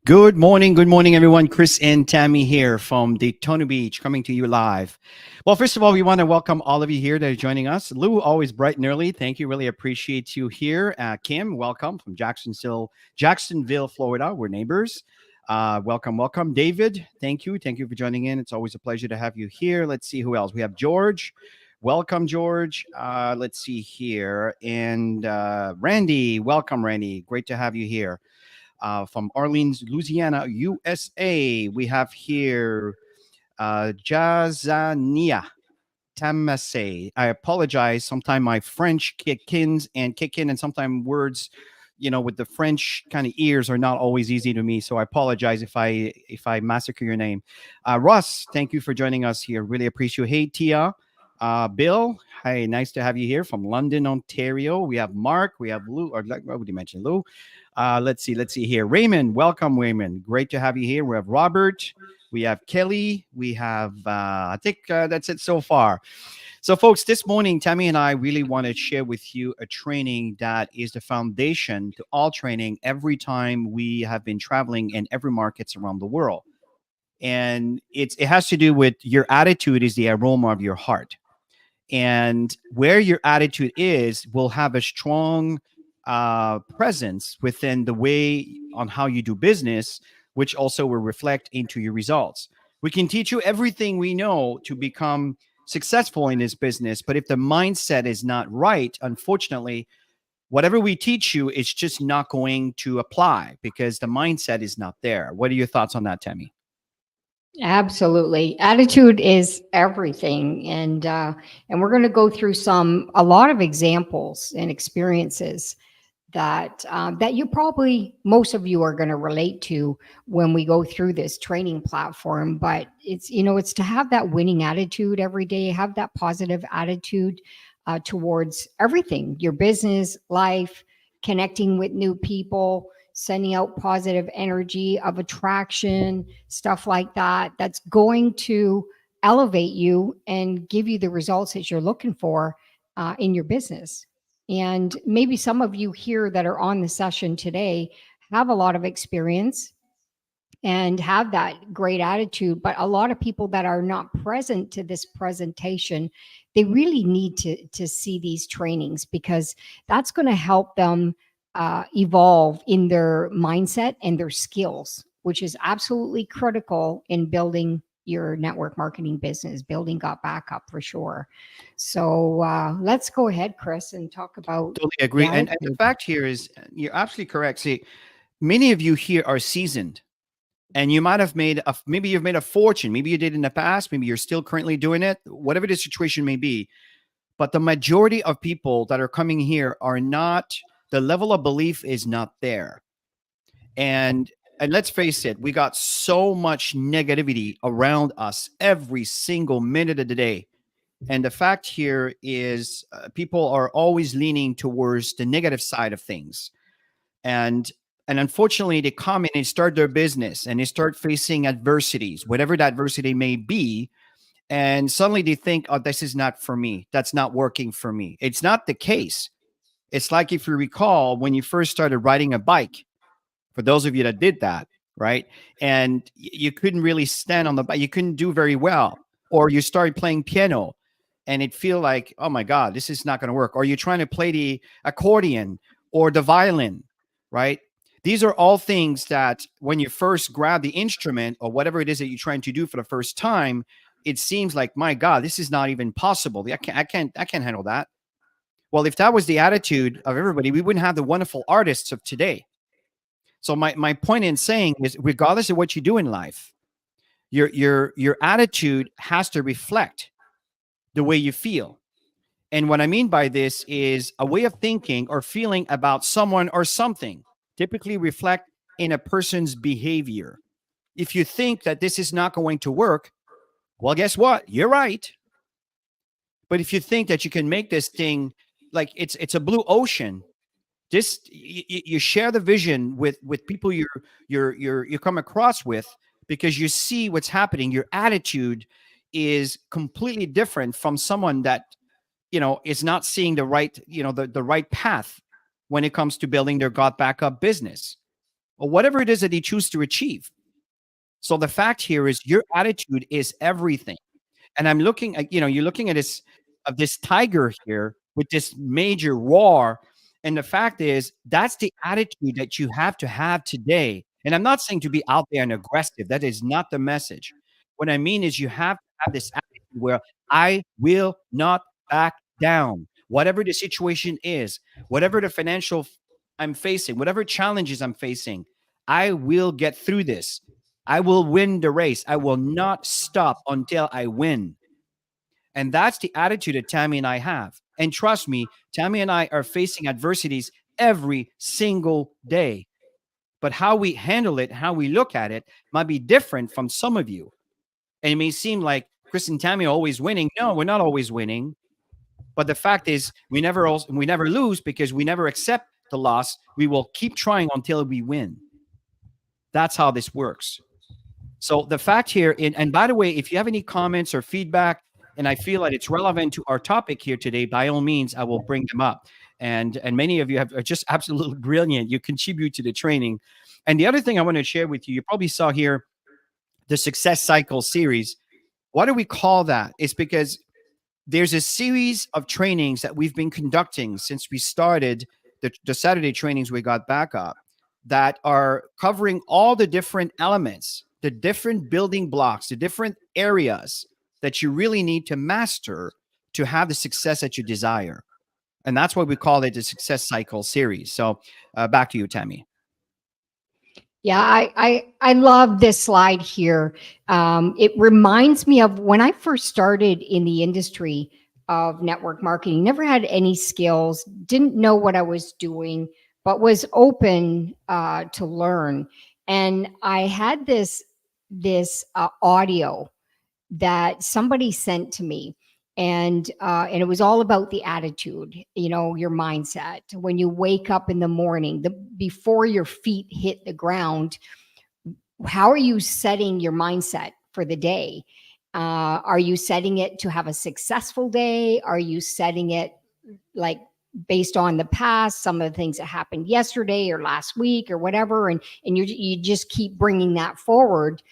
Good morning, everyone. Chris and Tammy here from Daytona Beach, coming to you live. Well, first of all, we want to welcome all of you here that are joining us. Lou, always bright and early. Thank you. Really appreciate you here. Kim, welcome from Jacksonville, Florida. We're neighbors. Welcome. David, thank you. Thank you for joining in. It's always a pleasure to have you here. Let's see who else. We have George. Welcome, George. Let's see here. And Randy, welcome, Randy. Great to have you here. From Orleans, Louisiana, USA. We have here Jazania Tamasay. I apologize. Sometimes my French kick in, and sometimes words, with the French kind of ears are not always easy to me. So I apologize if I massacre your name. Russ, thank you for joining us here. Really appreciate you. Hey, Tia. Bill, hi, nice to have you here from London, Ontario. We have Mark, we have Lou, or what would you mention, Lou? Let's see here. Raymond, welcome, Raymond. Great to have you here. We have Robert, we have Kelly, we have, I think that's it so far. So, folks, this morning, Tammy and I really want to share with you a training that is the foundation to all training every time we have been traveling in every markets around the world. And it has to do with your attitude is the aroma of your heart. And where your attitude is will have a strong presence within the way on how you do business, which also will reflect into your results. We can teach you everything we know to become successful in this business, but if the mindset is not right, unfortunately, whatever we teach you is just not going to apply because the mindset is not there. What are your thoughts on that, Tammy? Absolutely. Attitude is everything. And we're going to go through a lot of examples and experiences that you probably, most of you are going to relate to when we go through this training platform. But it's to have that winning attitude every day, have that positive attitude towards everything, your business, life, connecting with new people, sending out positive energy of attraction, stuff like that. That's going to elevate you and give you the results that you're looking for in your business. And maybe some of you here that are on the session today have a lot of experience and have that great attitude. But a lot of people that are not present to this presentation, they really need to see these trainings because that's going to help them evolve in their mindset and their skills, which is absolutely critical in building your network marketing business, building Got Backup for sure. So let's go ahead, Chris, and talk about. Totally agree. And the fact here is you're absolutely correct. See, many of you here are seasoned and you might have maybe you've made a fortune. Maybe you did in the past. Maybe you're still currently doing it, whatever the situation may be. But the majority of people that are coming here are not, the level of belief is not there. And let's face it, we got so much negativity around us every single minute of the day. And the fact here is people are always leaning towards the negative side of things. And unfortunately, they come in and start their business and they start facing adversities, whatever that adversity may be. And suddenly they think, oh, this is not for me. That's not working for me. It's not the case. It's like if you recall when you first started riding a bike, for those of you that did that, right? And you couldn't really stand on the bike. You couldn't do very well. Or you started playing piano and it feel like, oh my God, this is not going to work. Or you're trying to play the accordion or the violin, right? These are all things that when you first grab the instrument or whatever it is that you're trying to do for the first time, it seems like, my God, this is not even possible. I can't handle that. Well, if that was the attitude of everybody, we wouldn't have the wonderful artists of today. So my point in saying is, regardless of what you do in life, your attitude has to reflect the way you feel. And what I mean by this is a way of thinking or feeling about someone or something typically reflect in a person's behavior. If you think that this is not going to work, well, guess what? You're right. But if you think that you can make this thing like it's a blue ocean, just you share the vision with people you come across with, because you see what's happening. Your attitude is completely different from someone that is not seeing the right the right path when it comes to building their Got Backup business. or whatever it is that they choose to achieve. So the fact here is your attitude is everything. And I'm looking at, you're looking at this tiger here with this major roar. And the fact is, that's the attitude that you have to have today. And I'm not saying to be out there and aggressive. That is not the message. What I mean is, you have to have this attitude where I will not back down. Whatever the situation is, whatever the financial I'm facing, whatever challenges I'm facing, I will get through this. I will win the race. I will not stop until I win. And that's the attitude that Tammy and I have. And trust me, Tammy and I are facing adversities every single day. But how we handle it, how we look at it, might be different from some of you. And it may seem like Chris and Tammy are always winning. No, we're not always winning. But the fact is, we never lose because we never accept the loss. We will keep trying until we win. That's how this works. So the fact here, and by the way, if you have any comments or feedback, and I feel that it's relevant to our topic here today, by all means, I will bring them up. And many of you are just absolutely brilliant. You contribute to the training. And the other thing I want to share with you, you probably saw here the Success Cycle series. Why do we call that? It's because there's a series of trainings that we've been conducting since we started the Saturday trainings we got back up, that are covering all the different elements, the different building blocks, the different areas that you really need to master to have the success that you desire. And that's why we call it the Success Cycle series. So back to you, Tammy. Yeah, I love this slide here. It reminds me of when I first started in the industry of network marketing. Never had any skills, didn't know what I was doing, but was open to learn. And I had this audio that somebody sent to me, and it was all about the attitude, your mindset. When you wake up in the morning, before your feet hit the ground, how are you setting your mindset for the day? Are you setting it to have a successful day? Are you setting it like based on the past, some of the things that happened yesterday or last week or whatever, and you just keep bringing that forward?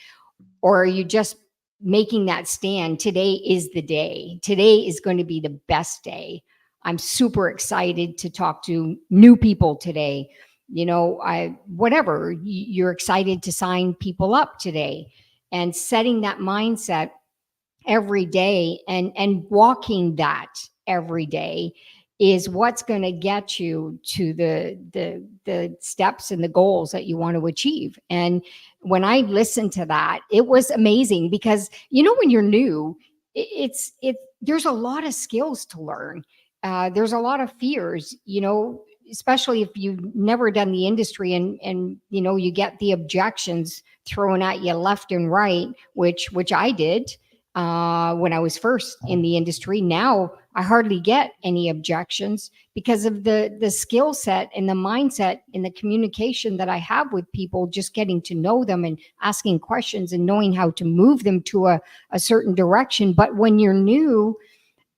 Or are you just making that stand? Today is the day. Today is going to be the best day. I'm super excited to talk to new people today. Whatever, you're excited to sign people up today, and setting that mindset every day and walking that every day is what's going to get you to the steps and the goals that you want to achieve. And when I listened to that, it was amazing, because when you're new, there's a lot of skills to learn. There's a lot of fears, especially if you've never done the industry, and you get the objections thrown at you left and right, which I did when I was first in the industry. Now I hardly get any objections because of the skill set and the mindset and the communication that I have with people, just getting to know them and asking questions and knowing how to move them to a certain direction. But when you're new,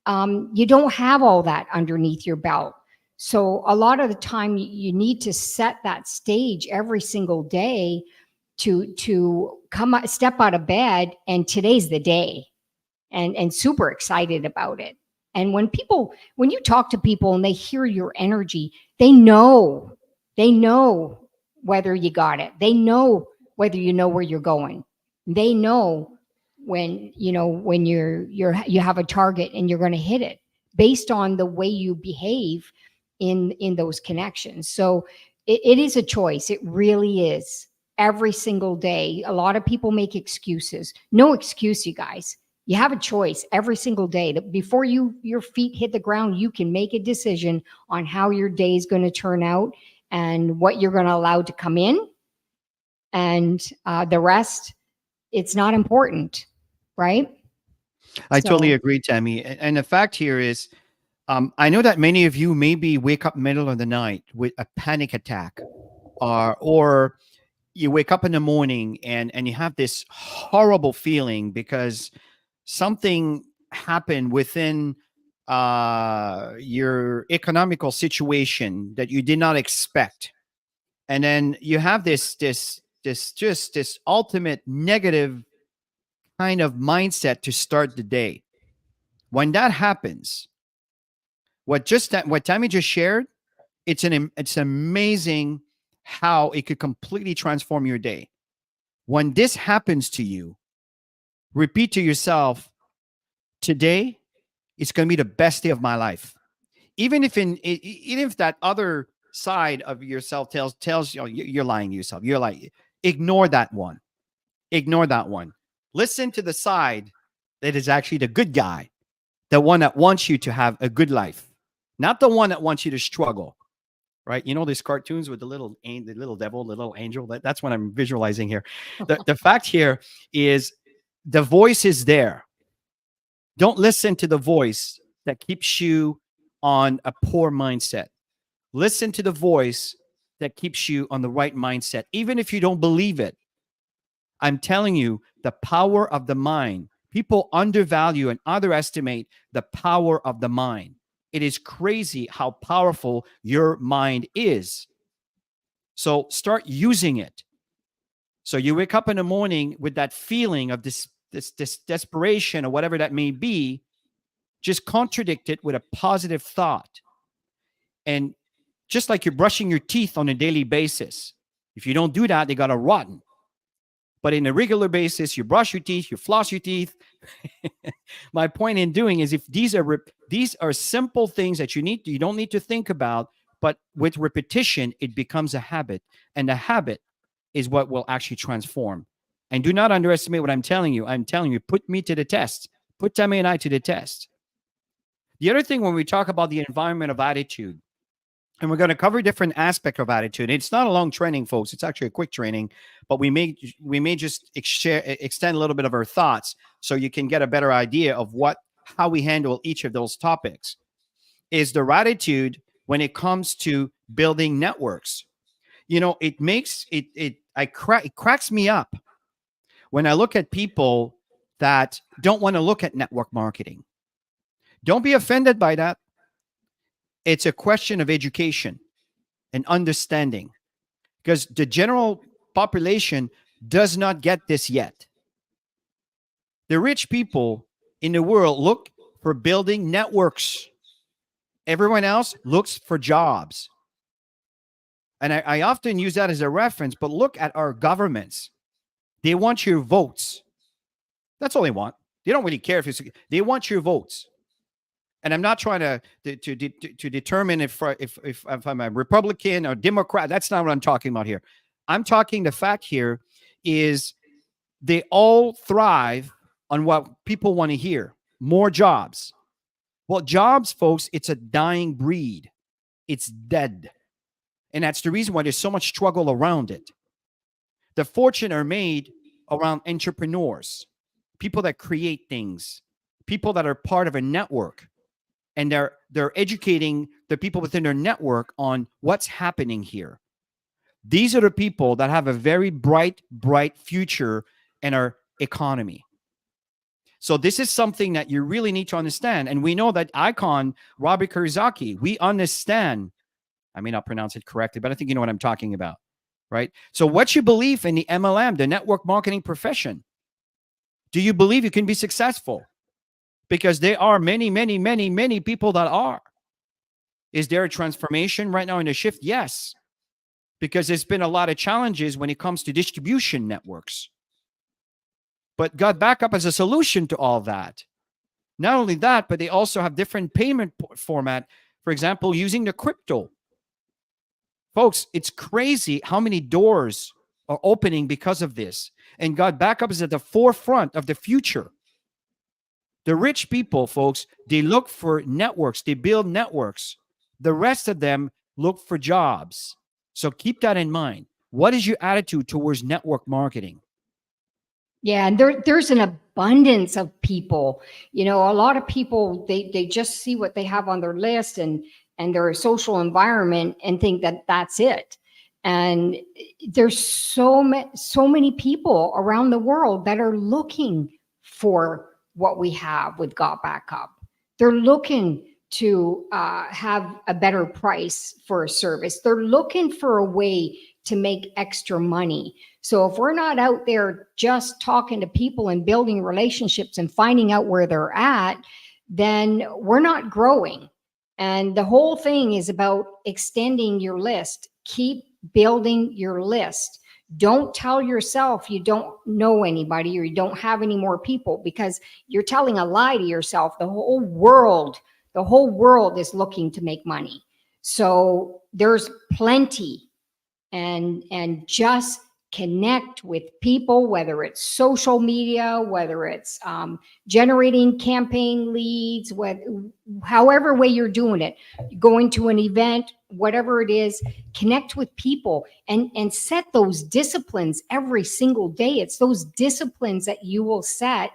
you don't have all that underneath your belt. So a lot of the time you need to set that stage every single day to step out of bed, and today's the day, and super excited about it. And when you talk to people and they hear your energy, they know whether you got it. They know whether you know where you're going. They know when you have a target and you're going to hit it, based on the way you behave in those connections. So it is a choice. It really is. Every single day, a lot of people make excuses. No excuse, you guys. You have a choice every single day. That before your feet hit the ground, you can make a decision on how your day is going to turn out and what you're going to allow to come in, and the rest, it's not important, right? I totally So agree, Tammy. And the fact here is, I know that many of you maybe wake up middle of the night with a panic attack, or you wake up in the morning and you have this horrible feeling because something happened within your economical situation that you did not expect. And then you have this ultimate negative kind of mindset to start the day. When that happens, what Tammy just shared, it's amazing how it could completely transform your day. When this happens to you, repeat to yourself, today it's going to be the best day of my life. Even if that other side of yourself tells you, you're lying to yourself. You're like, ignore that one. Ignore that one. Listen to the side that is actually the good guy, the one that wants you to have a good life, not the one that wants you to struggle. Right? You know these cartoons with the little devil, the little angel. That's what I'm visualizing here. The fact here is the voice is there. Don't listen to the voice that keeps you on a poor mindset. Listen to the voice that keeps you on the right mindset, even if you don't believe it. I'm telling you, the power of the mind. People undervalue and underestimate the power of the mind. It is crazy how powerful your mind is. So start using it. So you wake up in the morning with that feeling of this desperation or whatever that may be. Just contradict it with a positive thought. And just like you're brushing your teeth on a daily basis, if you don't do that, they got to rotten. But in a regular basis, you brush your teeth, you floss your teeth. My point in doing is, if these are simple things that you don't need to think about, but with repetition, it becomes a habit, and the habit is what will actually transform. And do not underestimate what I'm telling you. I'm telling you, put me to the test. Put Tammy and I to the test. The other thing, when we talk about the environment of attitude, and we're going to cover different aspects of attitude. It's not a long training, folks. It's actually a quick training, but we may just extend a little bit of our thoughts so you can get a better idea of how we handle each of those topics. Is the attitude when it comes to building networks? You know, it cracks me up when I look at people that don't want to look at network marketing. Don't be offended by that. It's a question of education and understanding, because the general population does not get this yet. The rich people in the world look for building networks. Everyone else looks for jobs. And I often use that as a reference, but look at our governments. They want your votes. That's all they want. They don't really care they want your votes. And I'm not trying to determine if I'm a Republican or Democrat. That's not what I'm talking about here. I'm talking, the fact here is they all thrive on what people want to hear: more jobs. Well, jobs, folks, it's a dying breed. It's dead. And that's the reason why there's so much struggle around it. The fortune are made around entrepreneurs, people that create things, people that are part of a network. And they're educating the people within their network on what's happening here. These are the people that have a very bright future in our economy. So this is something that you really need to understand. And we know that icon, Robert Kiyosaki, we understand. I may not pronounce it correctly, but I think you know what I'm talking about, right? So what's your belief in the MLM, the network marketing profession? Do you believe you can be successful? Because there are many, many, many, many people that are. Is there a transformation right now in the shift? Yes. Because there's been a lot of challenges when it comes to distribution networks. But God Backup as a solution to all that. Not only that, but they also have different payment format. For example, using the crypto. Folks, it's crazy how many doors are opening because of this. And God Backup is at the forefront of the future. The rich people, folks, they look for networks. They build networks. The rest of them look for jobs. So keep that in mind. What is your attitude towards network marketing? Yeah, and there's an abundance of people. You know, a lot of people, they just see what they have on their list and their social environment and think that that's it. And there's so many people around the world that are looking for what we have with Got Back Up. They're looking to have a better price for a service. They're looking for a way to make extra money. So if we're not out there just talking to people and building relationships and finding out where they're at, then we're not growing. And the whole thing is about extending your list. Keep building your list. Don't tell yourself you don't know anybody or you don't have any more people, because you're telling a lie to yourself. The whole world is looking to make money. So there's plenty, and just connect with people, whether it's social media, whether it's generating campaign leads, however way you're doing it, going to an event, whatever it is, connect with people and set those disciplines every single day. It's those disciplines that you will set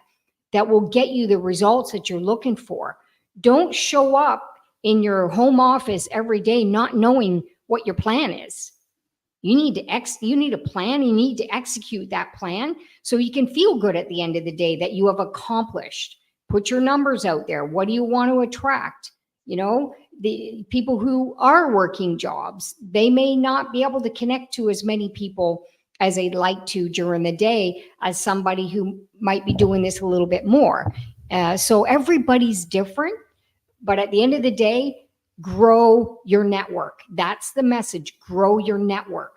that will get you the results that you're looking for. Don't show up in your home office every day not knowing what your plan is. You need a plan. You need to execute that plan so you can feel good at the end of the day that you have accomplished. Put your numbers out there. What do you want to attract? You know, the people who are working jobs, they may not be able to connect to as many people as they'd like to during the day as somebody who might be doing this a little bit more. So everybody's different, but at the end of the day, grow your network. That's the message. Grow your network.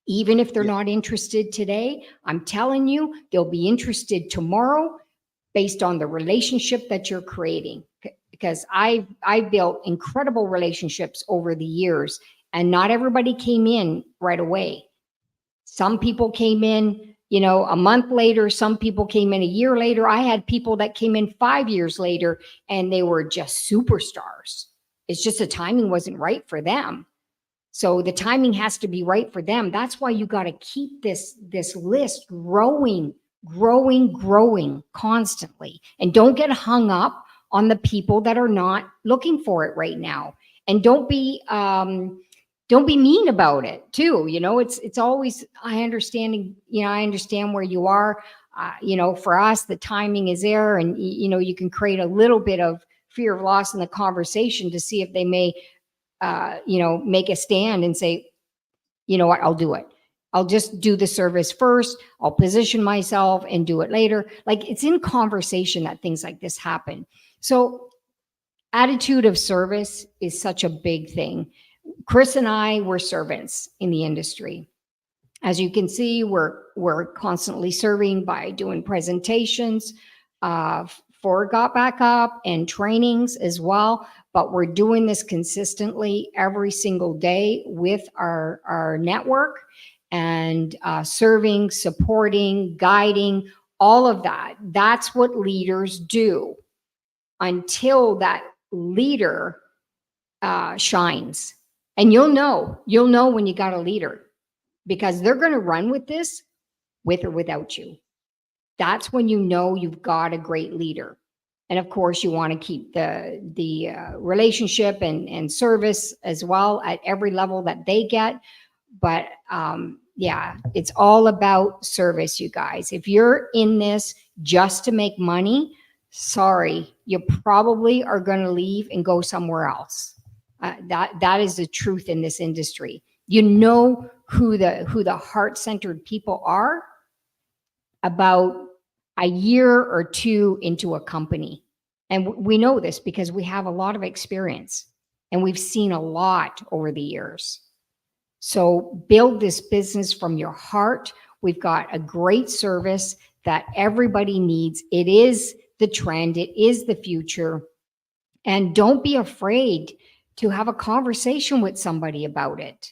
Even if they're not interested today, I'm telling you, they'll be interested tomorrow based on the relationship that you're creating. Because I've built incredible relationships over the years, and not everybody came in right away. Some people came in, a month later. Some people came in a year later. I had people that came in 5 years later, and they were just superstars. It's just the timing wasn't right for them. So the timing has to be right for them. That's why you got to keep this list growing constantly. And don't get hung up on the people that are not looking for it right now. And don't be mean about it too. It's always, I understand where you are. For us, the timing is there, and you can create a little bit of fear of loss in the conversation to see if they may, make a stand and say, you know what, I'll do it. I'll just do the service first. I'll position myself and do it later. Like, it's in conversation that things like this happen. So attitude of service is such a big thing. Chris and I were servants in the industry. As you can see, we're constantly serving by doing presentations, for Got Back Up and trainings as well. But we're doing this consistently every single day with our network, and serving, supporting, guiding, all of that. That's what leaders do until that leader shines. And you'll know when you got a leader, because they're going to run with this with or without you. That's when you know you've got a great leader. And of course, you want to keep the relationship and service as well at every level that they get. But it's all about service, you guys. If you're in this just to make money, sorry, you probably are going to leave and go somewhere else. That is the truth in this industry. You know who the heart-centered people are about a year or two into a company. And we know this because we have a lot of experience and we've seen a lot over the years. So build this business from your heart. We've got a great service that everybody needs. It is the trend. It is the future. And don't be afraid to have a conversation with somebody about it.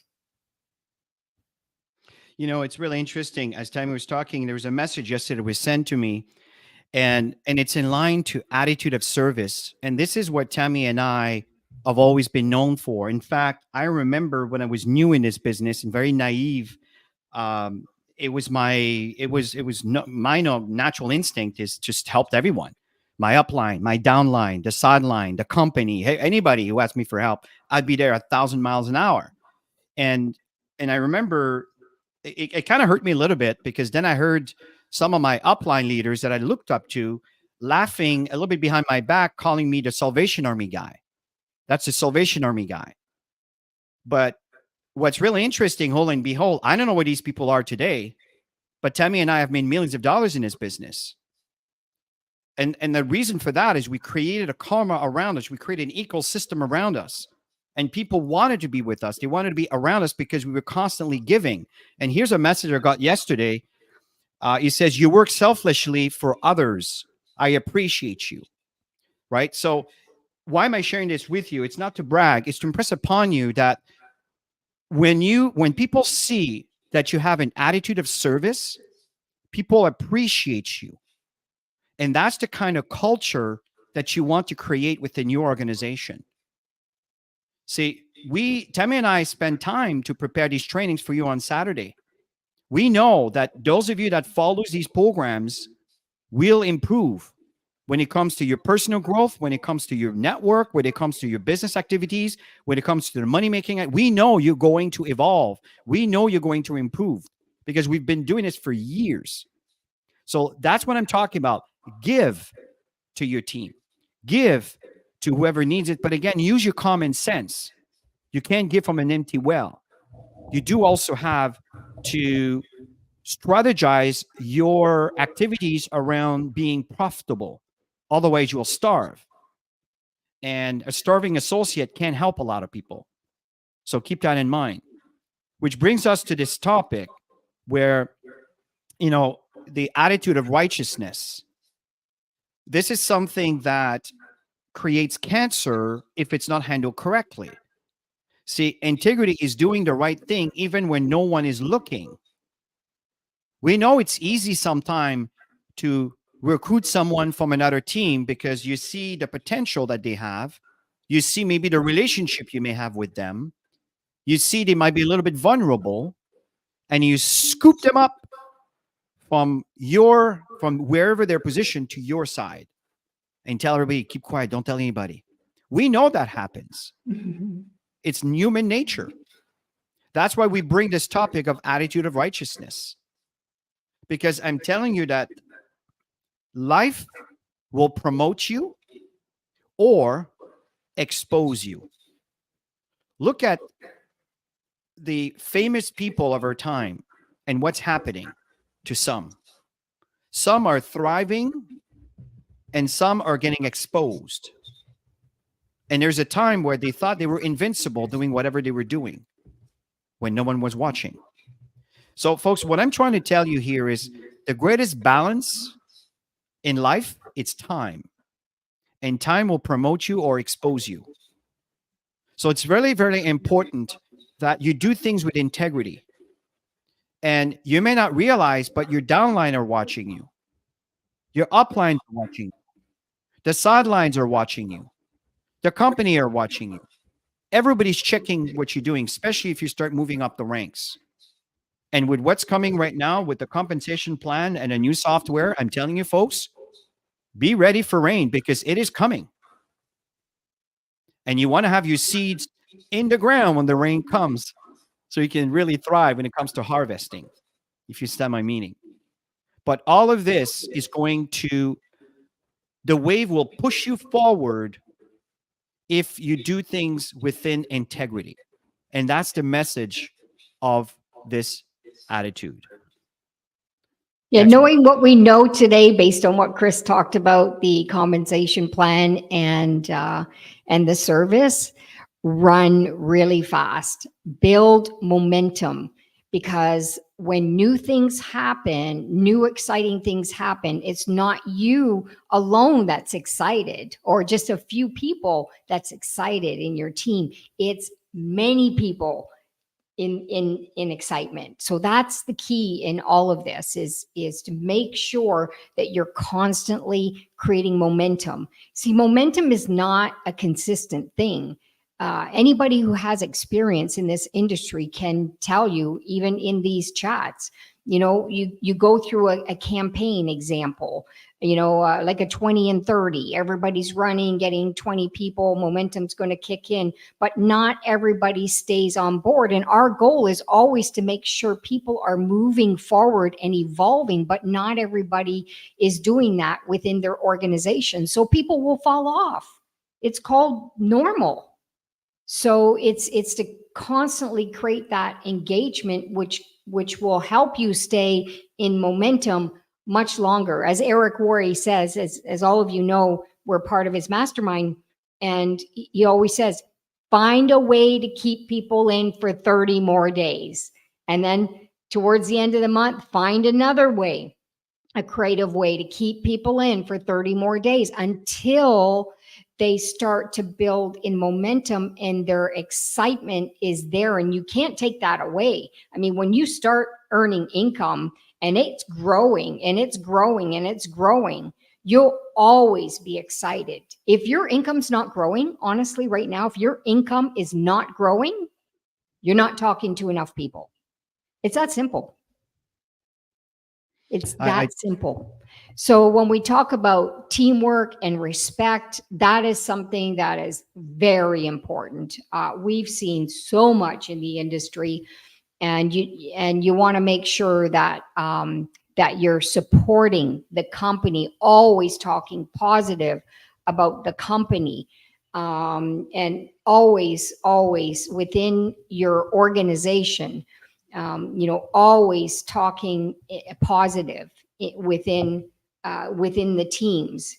It's really interesting. As Tammy was talking, there was a message yesterday that was sent to me, and it's in line to attitude of service. And this is what Tammy and I have always been known for. In fact, I remember when I was new in this business and very naive, it was my natural instinct is just helped everyone. My upline, my downline, the sideline, the company, hey, anybody who asked me for help, I'd be there 1,000 miles an hour. And I remember it kind of hurt me a little bit, because then I heard some of my upline leaders that I looked up to laughing a little bit behind my back, calling me the Salvation Army guy. That's the Salvation Army guy. But what's really interesting, hold and behold, I don't know where these people are today, but Tammy and I have made millions of dollars in this business. And the reason for that is we created a karma around us. We created an ecosystem around us. And people wanted to be with us. They wanted to be around us because we were constantly giving. And here's a message I got yesterday. He says, you work selflessly for others. I appreciate you. Right? So why am I sharing this with you? It's not to brag. It's to impress upon you that when people see that you have an attitude of service, people appreciate you. And that's the kind of culture that you want to create within your organization. See, Tammy and I spend time to prepare these trainings for you on Saturday. We know that those of you that follows these programs will improve when it comes to your personal growth, when it comes to your network, when it comes to your business activities, when it comes to the money making. We know you're going to evolve. We know you're going to improve because we've been doing this for years. So that's what I'm talking about. Give to your team. Give to whoever needs it. But again, use your common sense. You can't give from an empty well. You do also have to strategize your activities around being profitable. Otherwise, you will starve. And a starving associate can't help a lot of people. So keep that in mind. Which brings us to this topic where, the attitude of righteousness. This is something that creates cancer if it's not handled correctly. See, integrity is doing the right thing even when no one is looking. We know it's easy sometimes to recruit someone from another team because you see the potential that they have. You see maybe the relationship you may have with them. You see they might be a little bit vulnerable, and you scoop them up from wherever they're positioned to your side and tell everybody, keep quiet, don't tell anybody. We know that happens. It's human nature. That's why we bring this topic of attitude of righteousness. Because I'm telling you that life will promote you or expose you. Look at the famous people of our time and what's happening to some. Some are thriving and some are getting exposed. And there's a time where they thought they were invincible doing whatever they were doing when no one was watching. So, folks, what I'm trying to tell you here is the greatest balance in life, it's time. And time will promote you or expose you. So it's really, very important that you do things with integrity. And you may not realize, but your downline are watching you. Your uplines are watching you. The sidelines are watching you. The company are watching you. Everybody's checking what you're doing, especially if you start moving up the ranks. And with what's coming right now with the compensation plan and a new software, I'm telling you, folks, be ready for rain because it is coming. And you want to have your seeds in the ground when the rain comes so you can really thrive when it comes to harvesting, if you understand my meaning. But all of this is the wave will push you forward if you do things within integrity. And that's the message of this attitude. Yeah, Next knowing what we know today, based on what Chris talked about, the compensation plan and the service, run really fast, build momentum, because when new things happen, new exciting things happen, it's not you alone that's excited or just a few people that's excited in your team. It's many people in excitement. So that's the key in all of this is to make sure that you're constantly creating momentum. See, momentum is not a consistent thing. Anybody who has experience in this industry can tell you, even in these chats, you go through a campaign example, like a 20 and 30, everybody's running, getting 20 people, momentum's going to kick in, but not everybody stays on board. And our goal is always to make sure people are moving forward and evolving, but not everybody is doing that within their organization. So people will fall off. It's called normal. So it's to constantly create that engagement, which will help you stay in momentum much longer. As Eric Worre says, as all of you know, we're part of his mastermind, and he always says, find a way to keep people in for 30 more days. And then towards the end of the month, find another way, a creative way to keep people in for 30 more days until they start to build in momentum and their excitement is there, and you can't take that away. I mean, when you start earning income and it's growing and it's growing and it's growing, you'll always be excited. If your income's not growing, honestly, right now, if your income is not growing, you're not talking to enough people. It's that simple. It's I that simple. So when we talk about teamwork and respect, that is something that is very important. We've seen so much in the industry, and you want to make sure that that you're supporting the company, always talking positive about the company, and always within your organization, always talking positive within the teams,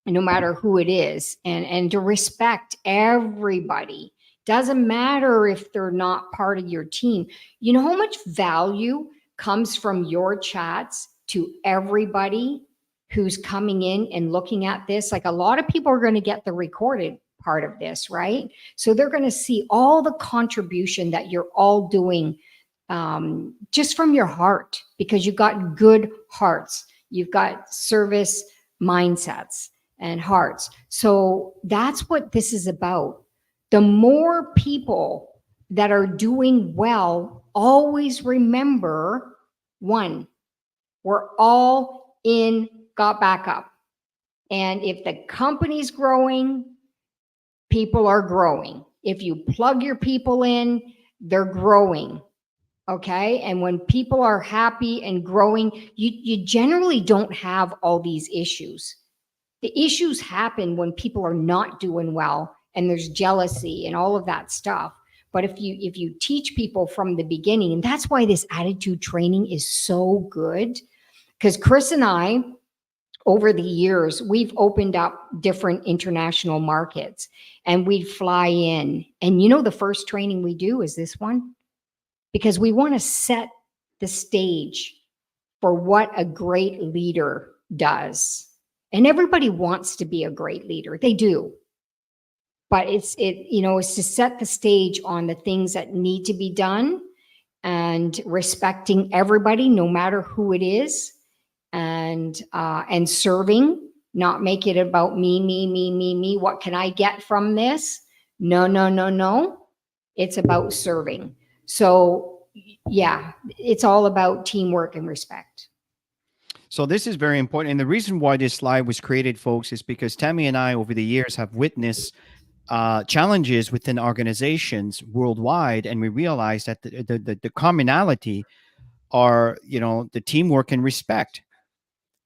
no matter who it is, and to respect everybody. Doesn't matter if they're not part of your team. You know how much value comes from your chats to everybody who's coming in and looking at this? Like, a lot of people are going to get the recorded part of this, right? So they're going to see all the contribution that you're all doing, just from your heart, because you've got good hearts. You've got service mindsets and hearts. So that's what this is about. The more people that are doing well, always remember, one, we're all in, got back up. And if the company's growing, people are growing. If you plug your people in, they're growing. Okay. And when people are happy and growing, you generally don't have all these issues. The issues happen when people are not doing well and there's jealousy and all of that stuff. But if you teach people from the beginning, and that's why this attitude training is so good, because Chris and I, over the years, we've opened up different international markets, and we'd fly in. And the first training we do is this one, because we want to set the stage for what a great leader does. And everybody wants to be a great leader. They do. But it's to set the stage on the things that need to be done, and respecting everybody, no matter who it is, and serving, not make it about me. What can I get from this? No. It's about serving. So yeah, it's all about teamwork and respect. So this is very important. And the reason why this slide was created, folks, is because Tammy and I, over the years, have witnessed challenges within organizations worldwide, and we realize that the commonality are, the teamwork and respect.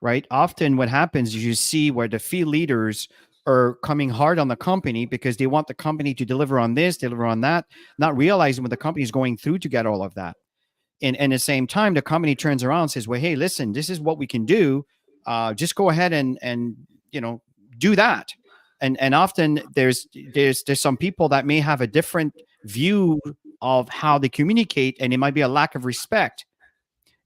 Right? Often, what happens is you see where the field leaders are coming hard on the company because they want the company to deliver on this, deliver on that, not realizing what the company is going through to get all of that. And at the same time, the company turns around and says, well, hey, listen, this is what we can do. Just go ahead and do that. And often there's some people that may have a different view of how they communicate, and it might be a lack of respect.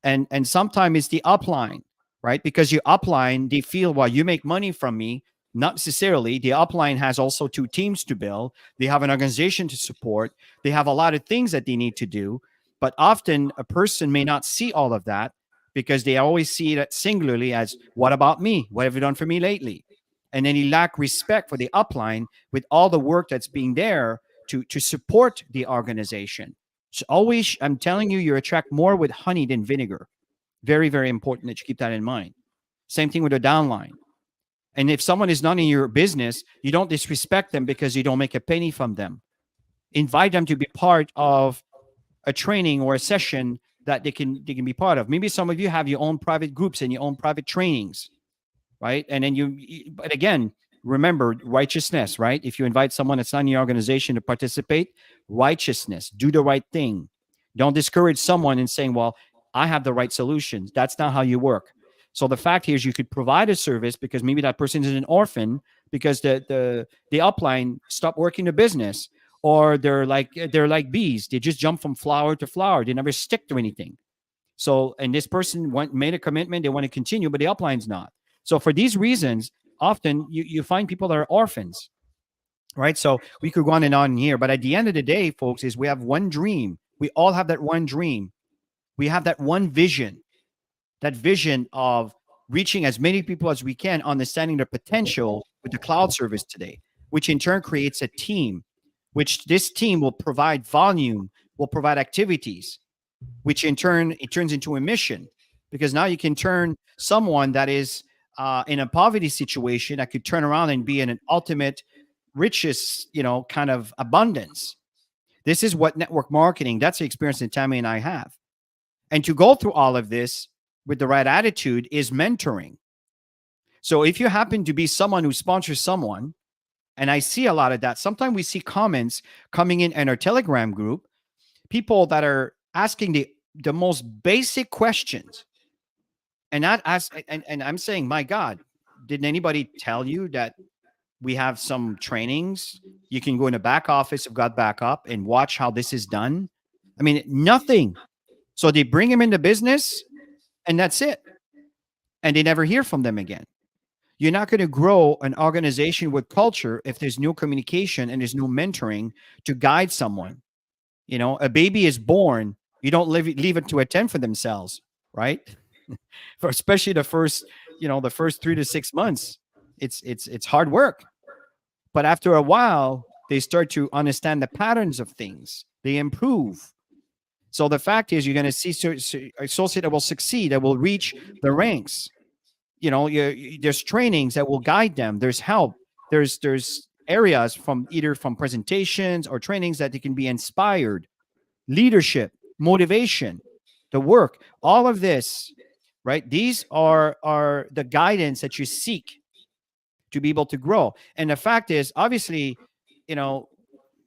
And sometimes it's the upline, right? Because your upline, they feel, well, you make money from me. Not necessarily. The upline has also two teams to build. They have an organization to support. They have a lot of things that they need to do. But often a person may not see all of that because they always see it singularly as, what about me? What have you done for me lately? And then you lack respect for the upline with all the work that's being there to support the organization. So always, I'm telling you, you attract more with honey than vinegar. Very, very important that you keep that in mind. Same thing with a downline. And if someone is not in your business, you don't disrespect them because you don't make a penny from them. Invite them to be part of a training or a session that they can be part of. Maybe some of you have your own private groups and your own private trainings, right? And then but again, remember righteousness, right? If you invite someone that's not in your organization to participate, righteousness, do the right thing. Don't discourage someone in saying, well, I have the right solutions. That's not how you work. So the fact here is you could provide a service because maybe that person is an orphan because the upline stopped working the business, or they're like bees. They just jump from flower to flower. They never stick to anything. So, and this person made a commitment, they want to continue, but the upline's not. So, for these reasons, often you find people that are orphans, right? So, we could go on here, but at the end of the day, folks, is we have one dream. We all have that one dream. We have that one vision, that vision of reaching as many people as we can, understanding their potential with the cloud service today, which in turn creates a team, which this team will provide volume, will provide activities, which in turn it turns into a mission, because now you can turn someone that is in a poverty situation that could turn around and be in an ultimate riches, kind of abundance. This is what network marketing, that's the experience that Tammy and I have. And to go through all of this with the right attitude is mentoring. So if you happen to be someone who sponsors someone, and I see a lot of that, sometimes we see comments coming in our Telegram group, people that are asking the most basic questions, and not ask, and I'm saying, my God, didn't anybody tell you that we have some trainings? You can go in the back office of God Backup and watch how this is done. I mean, nothing. So they bring him into business, and that's it. And they never hear from them again. You're not going to grow an organization with culture if there's no communication and there's no mentoring to guide someone. A baby is born. You don't leave it to attend for themselves, right? For especially the first 3 to 6 months, it's hard work. But after a while, they start to understand the patterns of things. They improve. So the fact is, you're going to see associate that will succeed, that will reach the ranks. There's trainings that will guide them. There's help. There's areas from either from presentations or trainings that they can be inspired, leadership, motivation, the work, all of this, right? These are the guidance that you seek to be able to grow. And the fact is, obviously, you know,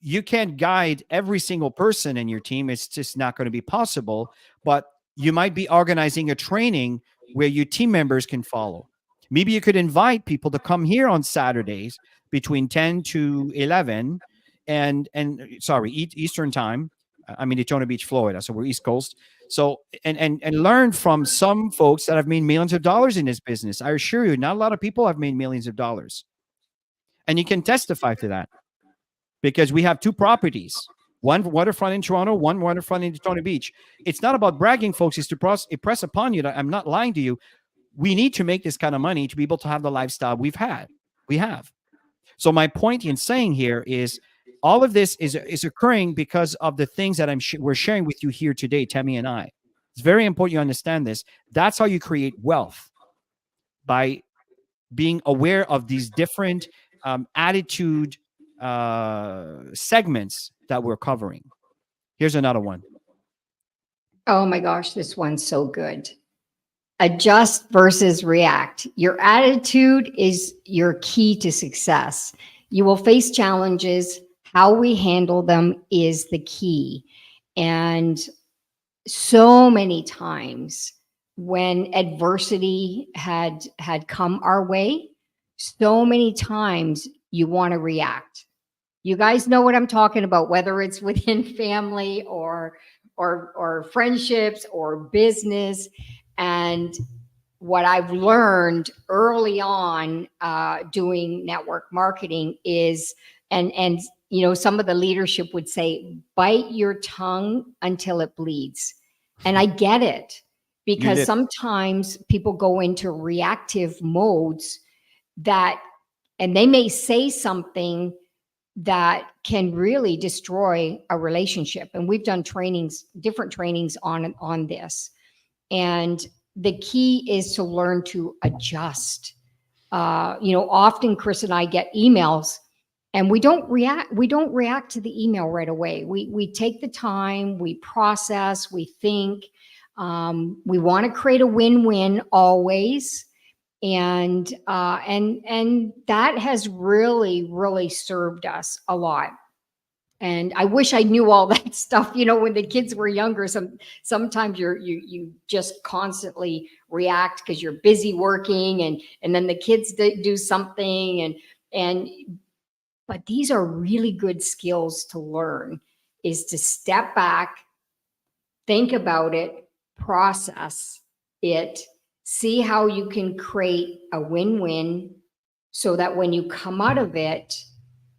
you can't guide every single person in your team. It's just not going to be possible. But you might be organizing a training where your team members can follow. Maybe you could invite people to come here on Saturdays between 10 to 11 and sorry, Eastern time. I'm in Daytona Beach, Florida, so we're East Coast. So and learn from some folks that have made millions of dollars in this business. I assure you, not a lot of people have made millions of dollars. And you can testify to that because we have two properties, one waterfront in Toronto, one waterfront in Daytona Beach. It's not about bragging, folks. It's to impress upon you that I'm not lying to you. We need to make this kind of money to be able to have the lifestyle we have. So my point in saying here is all of this is occurring because of the things that we're sharing with you here today, Tammy and I. It's very important you understand this. That's how you create wealth, by being aware of these different attitude segments that we're covering. Here's another one. Oh my gosh, this one's so good. Adjust versus react. Your attitude is your key to success. You will face challenges. How we handle them is the key. And so many times when adversity had come our way, so many times you want to react. You guys know what I'm talking about, whether it's within family or friendships or business. And what I've learned early on doing network marketing is, and some of the leadership would say, bite your tongue until it bleeds. And I get it, because sometimes people go into reactive modes and they may say something that can really destroy a relationship. And we've done different trainings on this. And the key is to learn to adjust. Often Chris and I get emails and we don't react to the email right away. We take the time, we process, we think. We want to create a win-win always. And that has really served us a lot. And I wish I knew all that stuff, when the kids were younger. Sometimes you just constantly react because you're busy working, and then the kids do something, and but these are really good skills to learn, is to step back, think about it, process it, see how you can create a win-win, so that when you come out of it,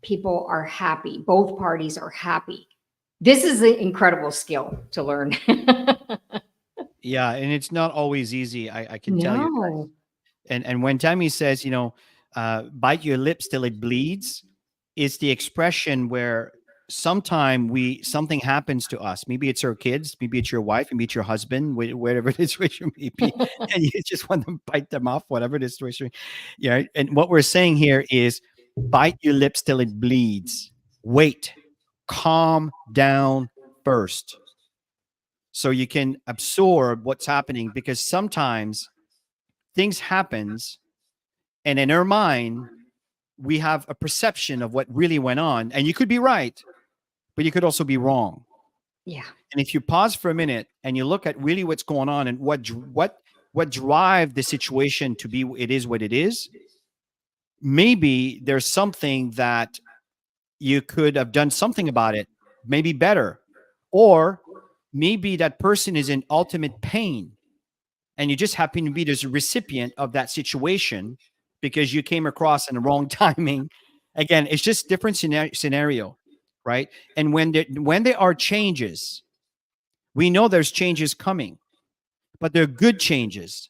people are happy. Both parties are happy. This is an incredible skill to learn. Yeah, and it's not always easy. I can tell you. No. And when Tammy says, bite your lips till it bleeds, it's the expression where sometime something happens to us. Maybe it's our kids, maybe it's your wife, maybe it's your husband, whatever the situation may be, and you just want to bite them off, whatever the situation. Yeah, and what we're saying here is, bite your lips till it bleeds. Wait, calm down first, so you can absorb what's happening, because sometimes things happens, and in our mind we have a perception of what really went on, and you could be right, but you could also be wrong. Yeah. And if you pause for a minute and you look at really what's going on, and what drive the situation to be it is what it is, maybe there's something that you could have done something about it, maybe better, or maybe that person is in ultimate pain and you just happen to be the recipient of that situation because you came across in the wrong timing. Again, it's just different scenario, right? And when there are changes, we know there's changes coming, but they're good changes.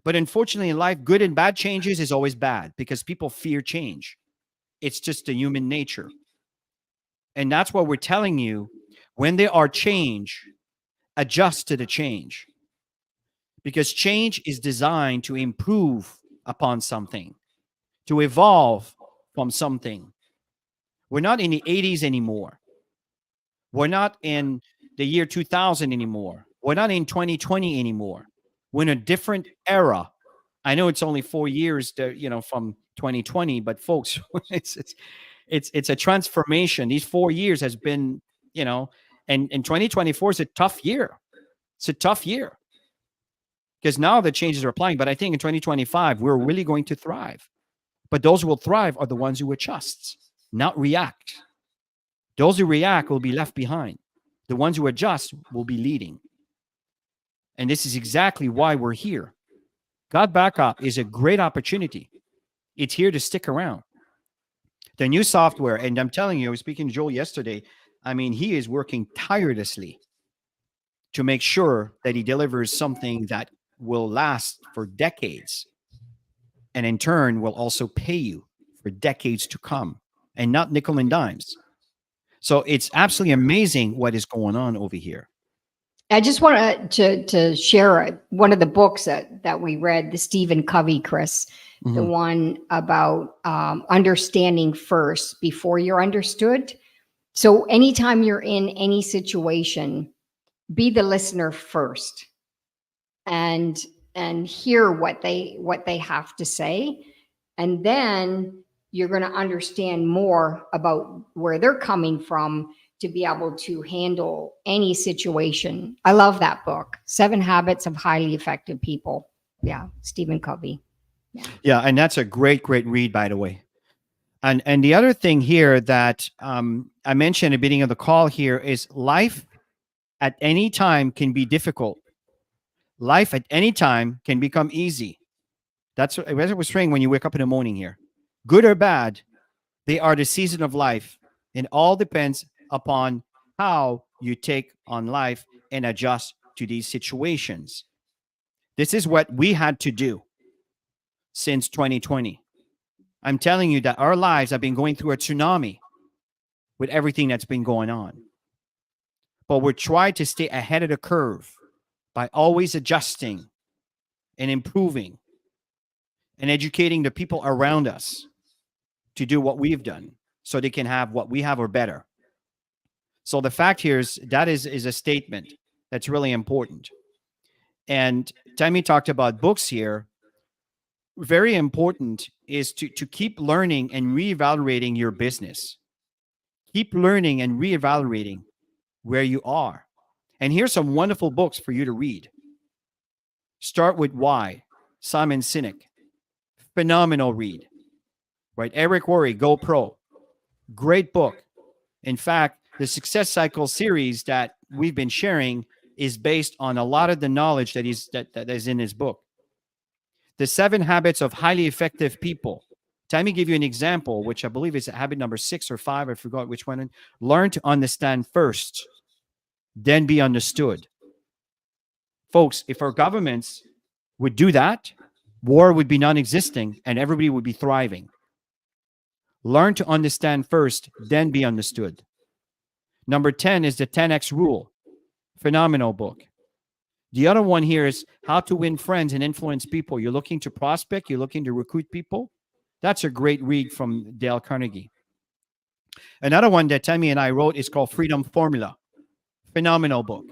But unfortunately, in life, good and bad changes is always bad because people fear change. It's just the human nature, and that's what we're telling you. When there are change, adjust to the change, because change is designed to improve upon something, to evolve from something. We're not in the 80s anymore. We're not in the year 2000 anymore. We're not in 2020 anymore. We're in a different era. I know it's only 4 years from 2020, but folks, it's a transformation. These 4 years has been, and 2024 is a tough year. It's a tough year because now the changes are applying. But I think in 2025, we're really going to thrive. But those who will thrive are the ones who adjust, not react. Those who react will be left behind. The ones who adjust will be leading. And this is exactly why we're here. God Backup is a great opportunity. It's here to stick around. The new software, and I'm telling you, I was speaking to Joel yesterday. I mean, he is working tirelessly to make sure that he delivers something that will last for decades, and in turn will also pay you for decades to come, and not nickel and dimes. So it's absolutely amazing what is going on over here. I just want to share one of the books that we read, the Stephen Covey, Chris, the Mhm. one about understanding first before you're understood. So anytime you're in any situation, be the listener first, and hear what they have to say, and then you're going to understand more about where they're coming from to be able to handle any situation. I love that book, 7 Habits of Highly Effective People. Yeah, Stephen Covey. Yeah, and that's a great, great read, by the way. And the other thing here that I mentioned at the beginning of the call here is, life at any time can be difficult. Life at any time can become easy. That's what I was saying when you wake up in the morning here. Good or bad, they are the season of life. It all depends upon how you take on life and adjust to these situations. This is what we had to do since 2020. I'm telling you that our lives have been going through a tsunami with everything that's been going on. But we're trying to stay ahead of the curve by always adjusting and improving and educating the people around us to do what we've done so they can have what we have or better. So the fact here is that is a statement that's really important. And Tammy talked about books here. very important is to keep learning and reevaluating your business. Keep learning and reevaluating where you are. And here's some wonderful books for you to read. Start with Why, Simon Sinek. Phenomenal read, right? Eric Worre, Go Pro. Great book. In fact, the Success Cycle series that we've been sharing is based on a lot of the knowledge that is in his book. The 7 Habits of Highly Effective People. Let me give you an example, which I believe is habit number 6 or 5. I forgot which one. Learn to understand first, then be understood. Folks, if our governments would do that, war would be non-existing and everybody would be thriving. Learn to understand first, then be understood. Number 10 is the 10X rule. Phenomenal book. The other one here is How to Win Friends and Influence People. You're looking to prospect, you're looking to recruit people. That's a great read from Dale Carnegie. Another one that Tammy and I wrote is called Freedom Formula. Phenomenal book.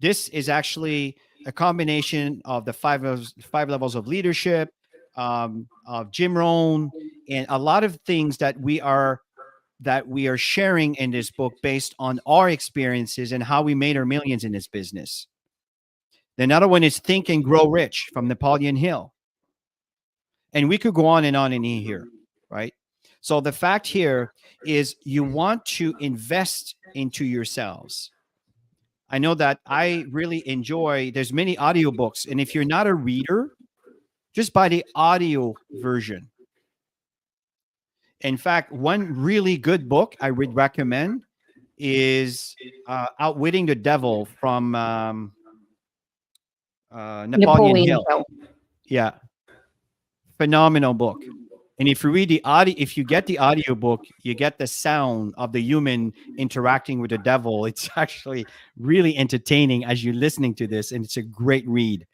This is actually a combination of the five levels of leadership, of Jim Rohn, and a lot of things that we are sharing in this book based on our experiences and how we made our millions in this business. Another one is Think and Grow Rich from Napoleon Hill. And we could go on in here, right? So the fact here is you want to invest into yourselves. I know that I really enjoy, there's many audiobooks. And if you're not a reader, just buy the audio version. In fact, one really good book I would recommend is Outwitting the Devil from Napoleon Hill. Yeah. Phenomenal book. And if you read the audio, if you get the audiobook, you get the sound of the human interacting with the devil. It's actually really entertaining as you're listening to this, and it's a great read.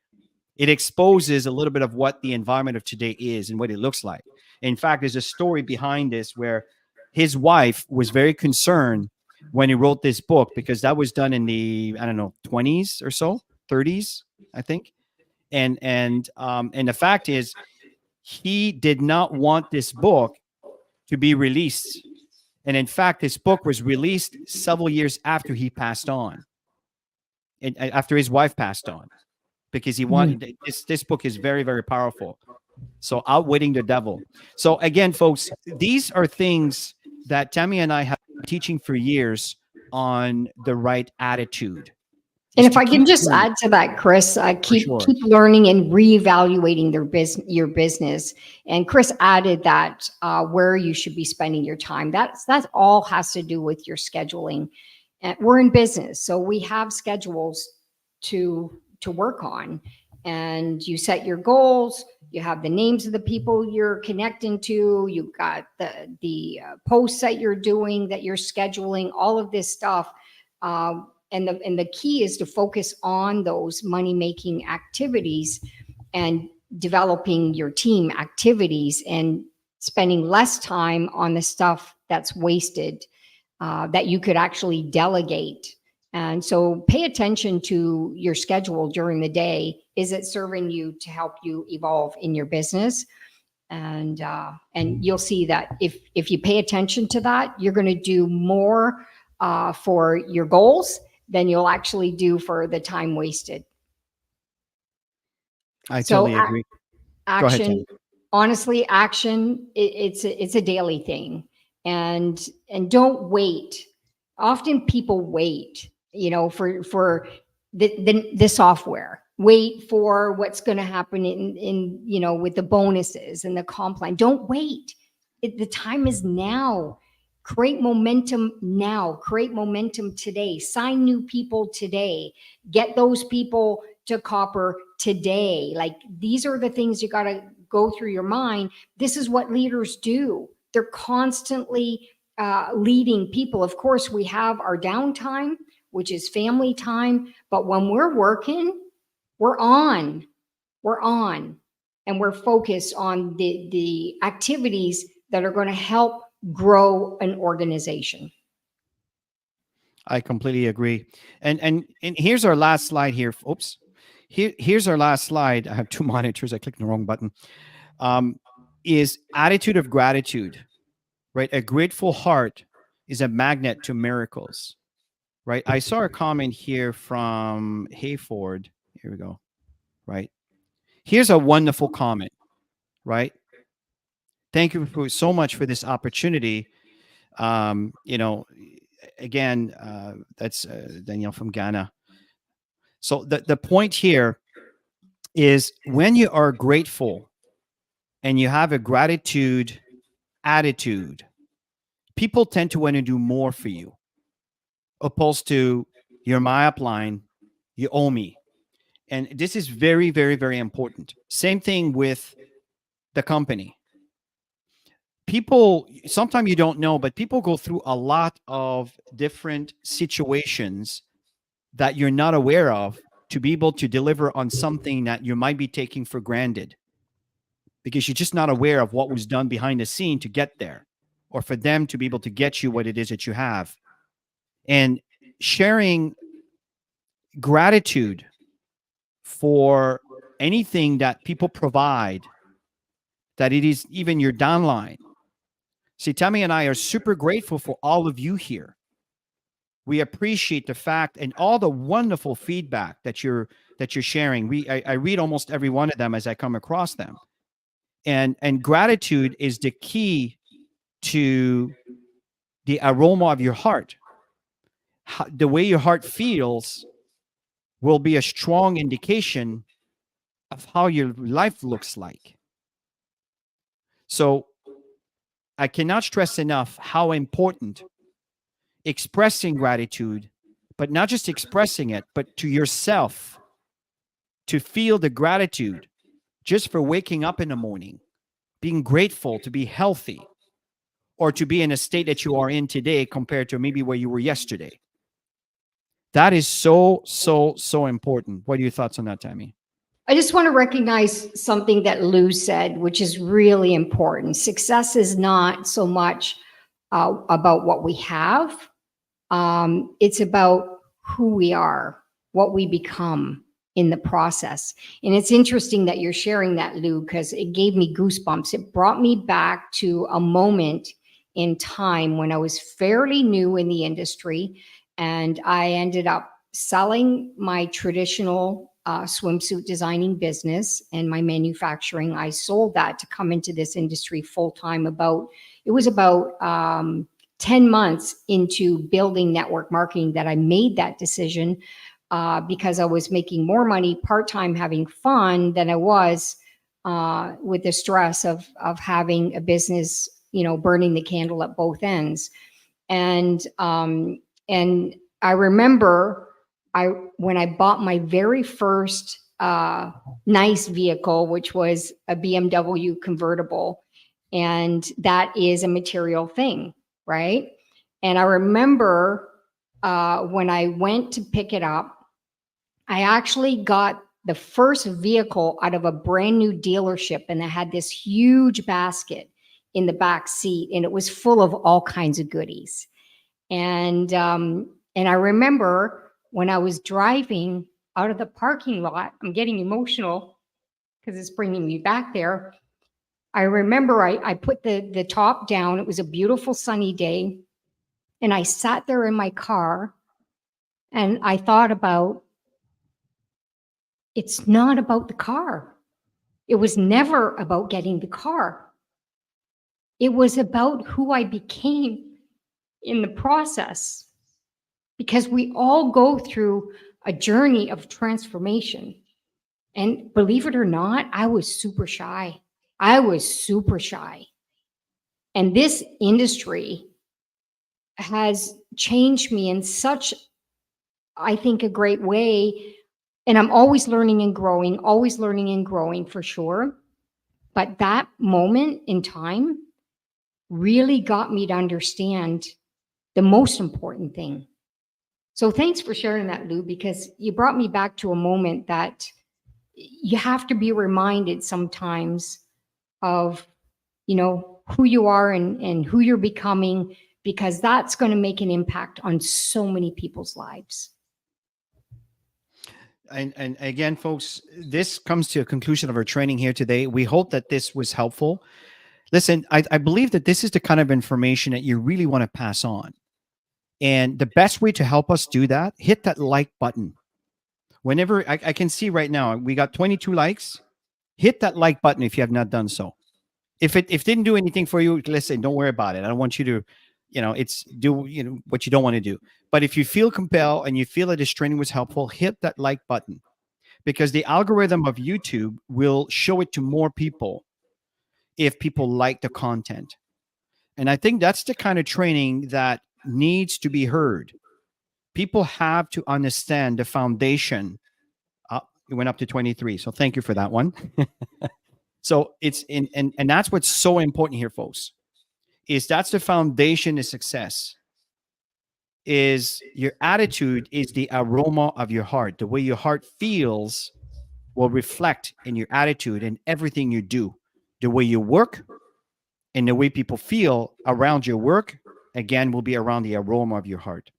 It exposes a little bit of what the environment of today is and what it looks like. In fact, there's a story behind this where his wife was very concerned when he wrote this book because that was done in the, I don't know, 20s or so, 30s, I think. And the fact is, he did not want this book to be released. And in fact, this book was released several years after he passed on, and after his wife passed on, because he wanted this book is very, very powerful. So Outwitting the Devil. So again, folks, these are things that Tammy and I have been teaching for years on the right attitude. And if I can just add to that, Chris, keep learning and reevaluating your business. And Chris added that where you should be spending your time. That all has to do with your scheduling. And we're in business, so we have schedules to work on. And you set your goals. You have the names of the people you're connecting to. You've got the posts that you're doing, that you're scheduling. All of this stuff. And the key is to focus on those money-making activities and developing your team activities and spending less time on the stuff that's wasted, that you could actually delegate. And so pay attention to your schedule during the day. Is it serving you to help you evolve in your business? And you'll see that if you pay attention to that, you're going to do more for your goals than you'll actually do for the time wasted. I totally agree. Action, honestly, action. It's a daily thing, and don't wait. Often people wait, for the software. Wait for what's going to happen in with the bonuses and the comp plan. Don't wait. The time is now. Create momentum now. Create momentum today. Sign new people today. Get those people to copper today. Like, these are the things you got to go through your mind. This is what leaders do. They're constantly leading people. Of course, we have our downtime, which is family time. But when we're working, we're on. And we're focused on the activities that are going to help grow an organization. I completely agree. And here's our last slide here. Oops. Here's our last slide. I have two monitors. I clicked the wrong button. um, is attitude of gratitude, right? A grateful heart is a magnet to miracles, right? I saw a comment here from Hayford. Here we go, right? Here's a wonderful comment, right? Thank you so much for this opportunity. You know, again, that's Danielle from Ghana. So the point here is when you are grateful and you have a gratitude attitude, people tend to want to do more for you, opposed to you're my upline, you owe me. And this is very, very, very important. Same thing with the company. People, sometimes you don't know, but people go through a lot of different situations that you're not aware of to be able to deliver on something that you might be taking for granted because you're just not aware of what was done behind the scene to get there or for them to be able to get you what it is that you have. And sharing gratitude for anything that people provide, that it is even your downline. See, Tammy and I are super grateful for all of you here. We appreciate the fact and all the wonderful feedback that you're sharing. I read almost every one of them as I come across them. And gratitude is the key to the aroma of your heart. The way your heart feels will be a strong indication of how your life looks like. So I cannot stress enough how important expressing gratitude, but not just expressing it, but to yourself, to feel the gratitude just for waking up in the morning, being grateful to be healthy, or to be in a state that you are in today compared to maybe where you were yesterday. That is so, so, so important. What are your thoughts on that, Tammy? I just want to recognize something that Lou said, which is really important. Success is not so much about what we have, it's about who we are, what we become in the process. And it's interesting that you're sharing that, Lou, because it gave me goosebumps. It brought me back to a moment in time when I was fairly new in the industry, and I ended up selling my traditional swimsuit designing business and my manufacturing. I sold that to come into this industry full time. It was about 10 months into building network marketing that I made that decision, because I was making more money part-time having fun than I was with the stress of having a business, burning the candle at both ends. And I remember when I bought my very first nice vehicle, which was a BMW convertible, and that is a material thing, right? And I remember when I went to pick it up, I actually got the first vehicle out of a brand new dealership, and it had this huge basket in the back seat, and it was full of all kinds of goodies. And I remember when I was driving out of the parking lot, I'm getting emotional because it's bringing me back there. I remember I put the top down. It was a beautiful sunny day. And I sat there in my car and I thought about, it's not about the car. It was never about getting the car. It was about who I became in the process. Because we all go through a journey of transformation. And believe it or not, I was super shy. I was super shy. And this industry has changed me in such, I think, a great way. And I'm always learning and growing for sure. But that moment in time really got me to understand the most important thing. So thanks for sharing that, Lou, because you brought me back to a moment that you have to be reminded sometimes of, who you are and who you're becoming, because that's going to make an impact on so many people's lives. And again, folks, this comes to a conclusion of our training here today. We hope that this was helpful. Listen, I believe that this is the kind of information that you really want to pass on. And the best way to help us do that, hit that like button. Whenever I can see right now, we got 22 likes. Hit that like button if you have not done so. If it didn't do anything for you, listen, don't worry about it. I don't want you to, it's do what you don't want to do. But if you feel compelled and you feel that this training was helpful, hit that like button because the algorithm of YouTube will show it to more people if people like the content. And I think that's the kind of training that needs to be heard. People have to understand the foundation. It went up to 23. So thank you for that one. So it's in, and that's what's so important here, folks, is that's the foundation of success. Is your attitude is the aroma of your heart. The way your heart feels will reflect in your attitude and everything you do. The way you work and the way people feel around your work, again, will be around the aroma of your heart.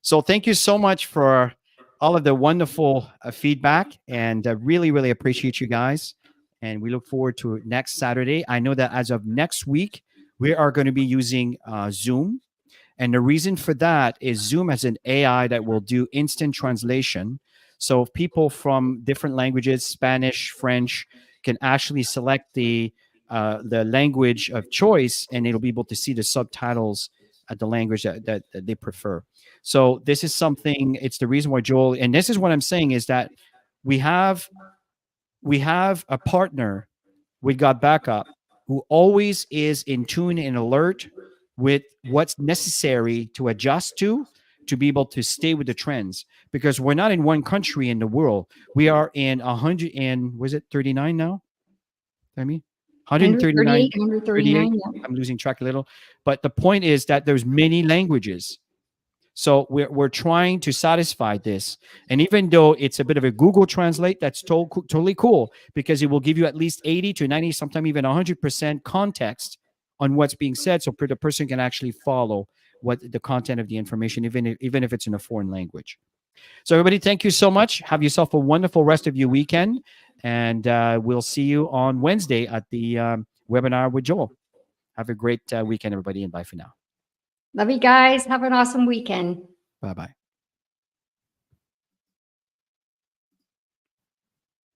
So thank you so much for all of the wonderful feedback, and really, really appreciate you guys. And we look forward to next Saturday. I know that as of next week, we are going to be using Zoom. And the reason for that is Zoom has an AI that will do instant translation. So if people from different languages, Spanish, French, can actually select the language of choice, and it'll be able to see the subtitles at the language that they prefer. So this is something. It's the reason why Joel, and this is what I'm saying, is that we have a partner with God Backup who always is in tune and alert with what's necessary to adjust to be able to stay with the trends, because we're not in one country in the world. We are in 100 and was it 39 now? I mean, 139, 38. 139, yeah. I'm losing track a little, but the point is that there's many languages. So we're trying to satisfy this. And even though it's a bit of a Google Translate, that's totally cool, because it will give you at least 80 to 90, sometimes even 100% context on what's being said, so the person can actually follow what the content of the information, even if it's in a foreign language. So everybody, thank you so much. Have yourself a wonderful rest of your weekend. And we'll see you on Wednesday at the webinar with Joel. Have a great weekend, everybody, and bye for now. Love you guys. Have an awesome weekend. Bye-bye.